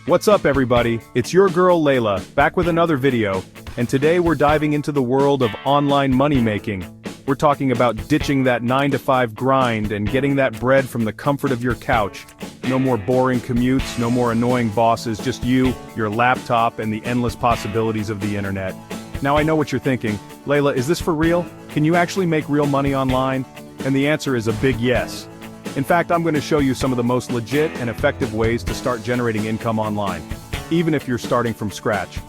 What's up everybody, it's your girl Layla, back with another video, and today we're diving into the world of online money making. We're talking about ditching that 9-to-5 grind and getting that bread from the comfort of your couch. No more boring commutes, no more annoying bosses, just you, your laptop, and the endless possibilities of the internet. Now I know what you're thinking, Layla, is this for real? Can you actually make real money online? And the answer is a big yes. In fact, I'm going to show you some of the most legit and effective ways to start generating income online, even if you're starting from scratch.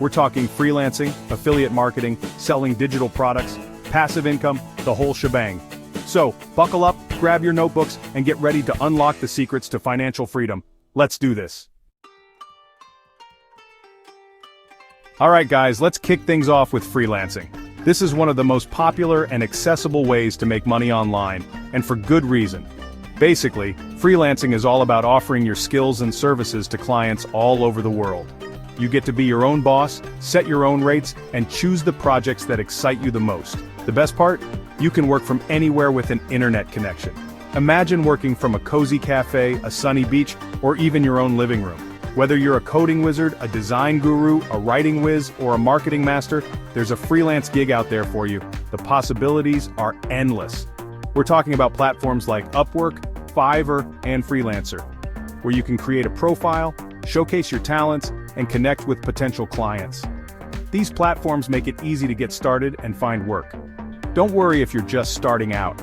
We're talking freelancing, affiliate marketing, selling digital products, passive income, the whole shebang. So, buckle up, grab your notebooks, and get ready to unlock the secrets to financial freedom. Let's do this. Alright guys, let's kick things off with freelancing. This is one of the most popular and accessible ways to make money online, and for good reason. Basically, freelancing is all about offering your skills and services to clients all over the world. You get to be your own boss, set your own rates, and choose the projects that excite you the most. The best part? You can work from anywhere with an internet connection. Imagine working from a cozy cafe, a sunny beach, or even your own living room. Whether you're a coding wizard, a design guru, a writing whiz, or a marketing master, there's a freelance gig out there for you. The possibilities are endless. We're talking about platforms like Upwork, Fiverr, and Freelancer, where you can create a profile, showcase your talents, and connect with potential clients. These platforms make it easy to get started and find work. Don't worry if you're just starting out.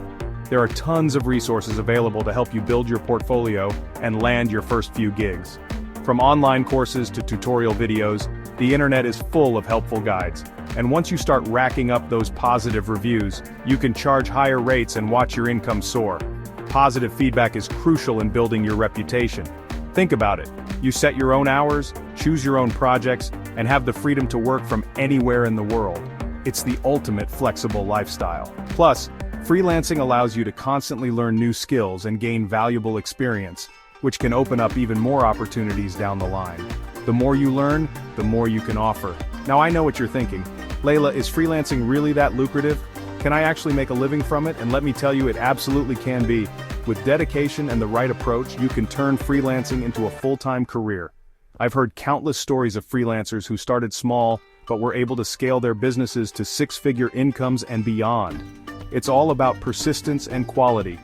There are tons of resources available to help you build your portfolio and land your first few gigs. From online courses to tutorial videos, the internet is full of helpful guides. And once you start racking up those positive reviews, you can charge higher rates and watch your income soar. Positive feedback is crucial in building your reputation. Think about it. You set your own hours, choose your own projects, and have the freedom to work from anywhere in the world. It's the ultimate flexible lifestyle. Plus, freelancing allows you to constantly learn new skills and gain valuable experience, which can open up even more opportunities down the line. The more you learn, the more you can offer. Now I know what you're thinking. Layla, is freelancing really that lucrative? Can I actually make a living from it? And let me tell you, it absolutely can be. With dedication and the right approach, you can turn freelancing into a full-time career. I've heard countless stories of freelancers who started small, but were able to scale their businesses to six-figure incomes and beyond. It's all about persistence and quality.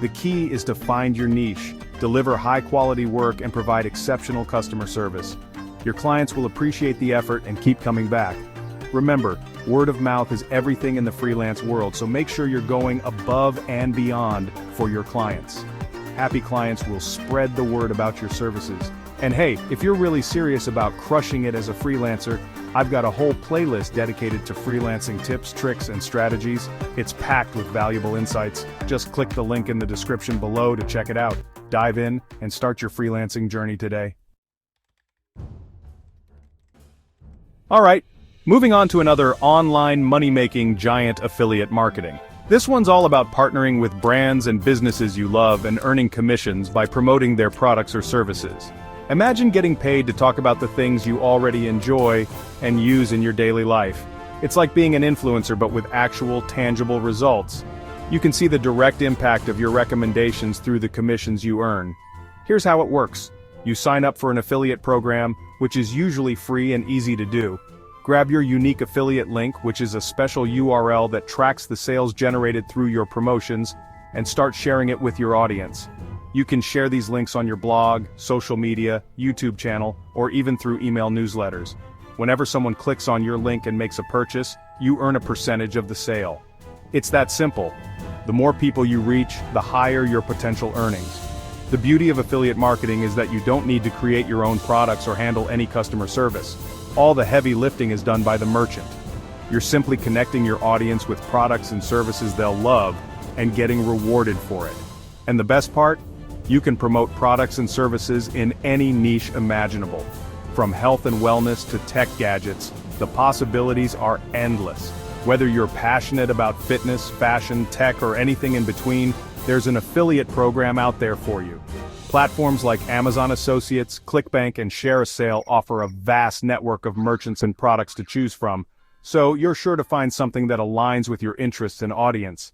The key is to find your niche, deliver high-quality work, and provide exceptional customer service. Your clients will appreciate the effort and keep coming back. Remember, word of mouth is everything in the freelance world, so make sure you're going above and beyond for your clients. Happy clients will spread the word about your services. And hey, if you're really serious about crushing it as a freelancer, I've got a whole playlist dedicated to freelancing tips, tricks, and strategies. It's packed with valuable insights. Just click the link in the description below to check it out. Dive in and start your freelancing journey today. Alright, moving on to another online money-making giant, affiliate marketing. This one's all about partnering with brands and businesses you love and earning commissions by promoting their products or services. Imagine getting paid to talk about the things you already enjoy and use in your daily life. It's like being an influencer but with actual, tangible results. You can see the direct impact of your recommendations through the commissions you earn. Here's how it works. You sign up for an affiliate program, which is usually free and easy to do. Grab your unique affiliate link, which is a special URL that tracks the sales generated through your promotions, and start sharing it with your audience. You can share these links on your blog, social media, YouTube channel, or even through email newsletters. Whenever someone clicks on your link and makes a purchase, you earn a percentage of the sale. It's that simple. The more people you reach, the higher your potential earnings. The beauty of affiliate marketing is that you don't need to create your own products or handle any customer service. All the heavy lifting is done by the merchant. You're simply connecting your audience with products and services they'll love and getting rewarded for it. And the best part? You can promote products and services in any niche imaginable. From health and wellness to tech gadgets, the possibilities are endless. Whether you're passionate about fitness, fashion, tech, or anything in between, there's an affiliate program out there for you. Platforms like Amazon Associates, ClickBank, and ShareASale offer a vast network of merchants and products to choose from, so you're sure to find something that aligns with your interests and audience.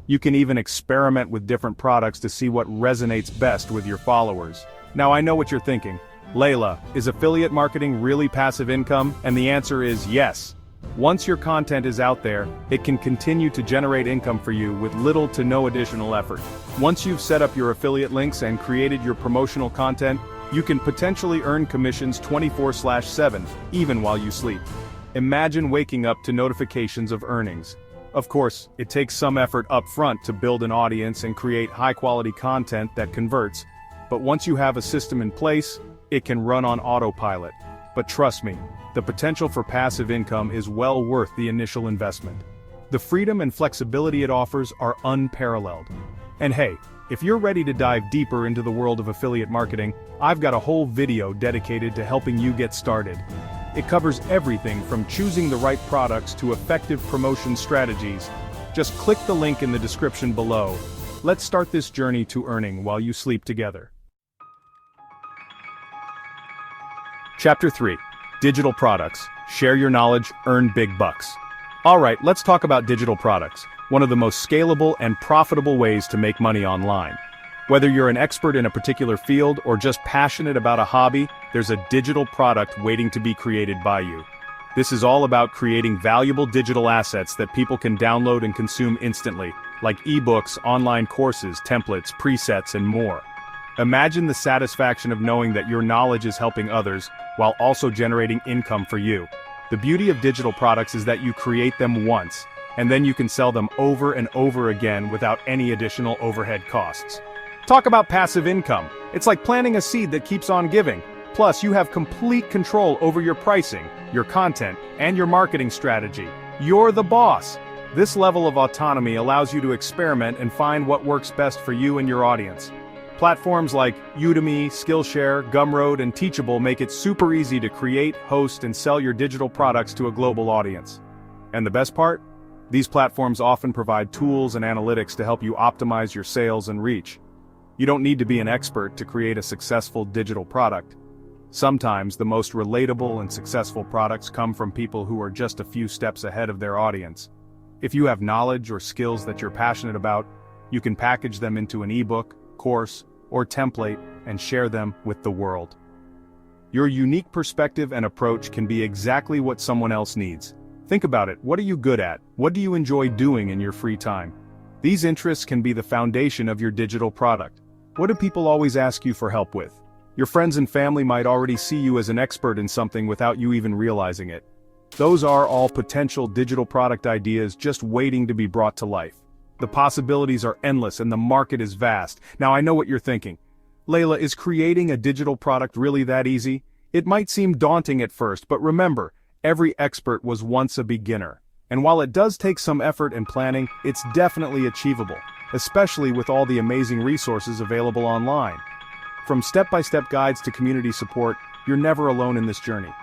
You can even experiment with different products to see what resonates best with your followers. Now I know what you're thinking. Layla, is affiliate marketing really passive income? And the answer is yes. Once your content is out there, it can continue to generate income for you with little to no additional effort. Once you've set up your affiliate links and created your promotional content, you can potentially earn commissions 24/7, even while you sleep. Imagine waking up to notifications of earnings. Of course, it takes some effort up front to build an audience and create high-quality content that converts, but once you have a system in place, it can run on autopilot. But trust me, the potential for passive income is well worth the initial investment. The freedom and flexibility it offers are unparalleled. And hey, if you're ready to dive deeper into the world of affiliate marketing, I've got a whole video dedicated to helping you get started. It covers everything from choosing the right products to effective promotion strategies. Just click the link in the description below. Let's start this journey to earning while you sleep together. Chapter 3. Digital products. Share your knowledge, earn big bucks. Alright, let's talk about digital products, one of the most scalable and profitable ways to make money online. Whether you're an expert in a particular field or just passionate about a hobby, there's a digital product waiting to be created by you. This is all about creating valuable digital assets that people can download and consume instantly, like ebooks, online courses, templates, presets, and more. Imagine the satisfaction of knowing that your knowledge is helping others, while also generating income for you. The beauty of digital products is that you create them once, and then you can sell them over and over again without any additional overhead costs. Talk about passive income. It's like planting a seed that keeps on giving. Plus, you have complete control over your pricing, your content, and your marketing strategy. You're the boss. This level of autonomy allows you to experiment and find what works best for you and your audience. Platforms like Udemy, Skillshare, Gumroad, and Teachable make it super easy to create, host, and sell your digital products to a global audience. And the best part? These platforms often provide tools and analytics to help you optimize your sales and reach. You don't need to be an expert to create a successful digital product. Sometimes the most relatable and successful products come from people who are just a few steps ahead of their audience. If you have knowledge or skills that you're passionate about, you can package them into an ebook, course, or template and share them with the world. Your unique perspective and approach can be exactly what someone else needs. Think about it. What are you good at? What do you enjoy doing in your free time? These interests can be the foundation of your digital product. What do people always ask you for help with? Your friends and family might already see you as an expert in something without you even realizing it. Those are all potential digital product ideas just waiting to be brought to life. The possibilities are endless and the market is vast. Now I know what you're thinking. Layla, is creating a digital product really that easy? It might seem daunting at first, but remember, every expert was once a beginner. And while it does take some effort and planning, it's definitely achievable, especially with all the amazing resources available online. From step-by-step guides to community support, you're never alone in this journey.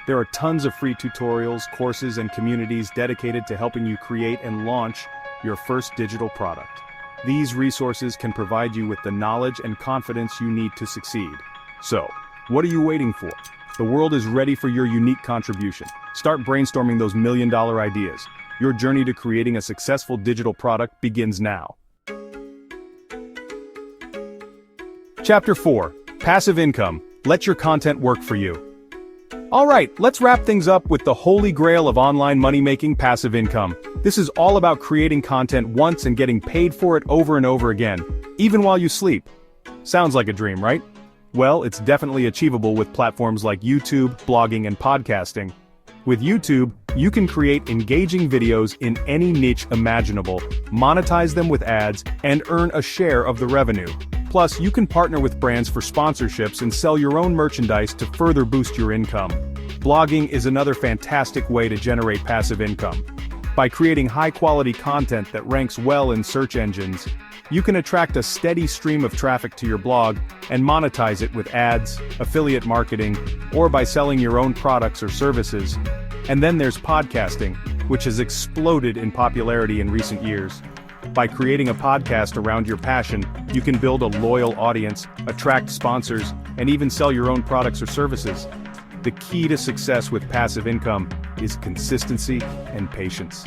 There are tons of free tutorials, courses, and communities dedicated to helping you create and launch your first digital product. These resources can provide you with the knowledge and confidence you need to succeed. So, what are you waiting for? The world is ready for your unique contribution. Start brainstorming those million-dollar ideas. Your journey to creating a successful digital product begins now. Chapter 4. Passive Income. Let your content work for you. Alright, let's wrap things up with the holy grail of online money-making: passive income. This is all about creating content once and getting paid for it over and over again, even while you sleep. Sounds like a dream, right? Well, it's definitely achievable with platforms like YouTube, blogging, and podcasting. With YouTube, you can create engaging videos in any niche imaginable, monetize them with ads, and earn a share of the revenue. Plus, you can partner with brands for sponsorships and sell your own merchandise to further boost your income. Blogging is another fantastic way to generate passive income. By creating high-quality content that ranks well in search engines, you can attract a steady stream of traffic to your blog and monetize it with ads, affiliate marketing, or by selling your own products or services. And then there's podcasting, which has exploded in popularity in recent years. By creating a podcast around your passion, you can build a loyal audience, attract sponsors, and even sell your own products or services. The key to success with passive income is consistency and patience.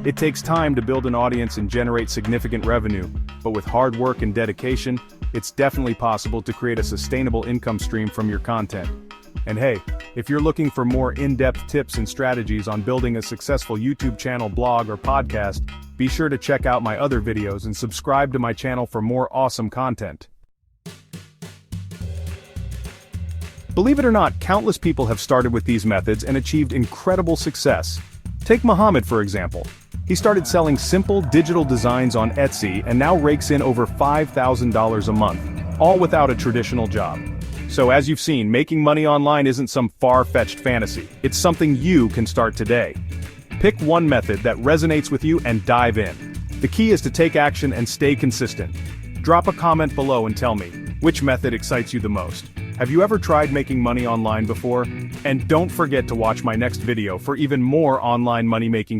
It takes time to build an audience and generate significant revenue, but with hard work and dedication, it's definitely possible to create a sustainable income stream from your content. And hey, if you're looking for more in-depth tips and strategies on building a successful YouTube channel, blog, or podcast, be sure to check out my other videos and subscribe to my channel for more awesome content. Believe it or not, countless people have started with these methods and achieved incredible success. Take Muhammad for example. He started selling simple digital designs on Etsy and now rakes in over $5,000 a month, all without a traditional job. So as you've seen, making money online isn't some far-fetched fantasy. It's something you can start today. Pick one method that resonates with you and dive in. The key is to take action and stay consistent. Drop a comment below and tell me, which method excites you the most? Have you ever tried making money online before? And don't forget to watch my next video for even more online money-making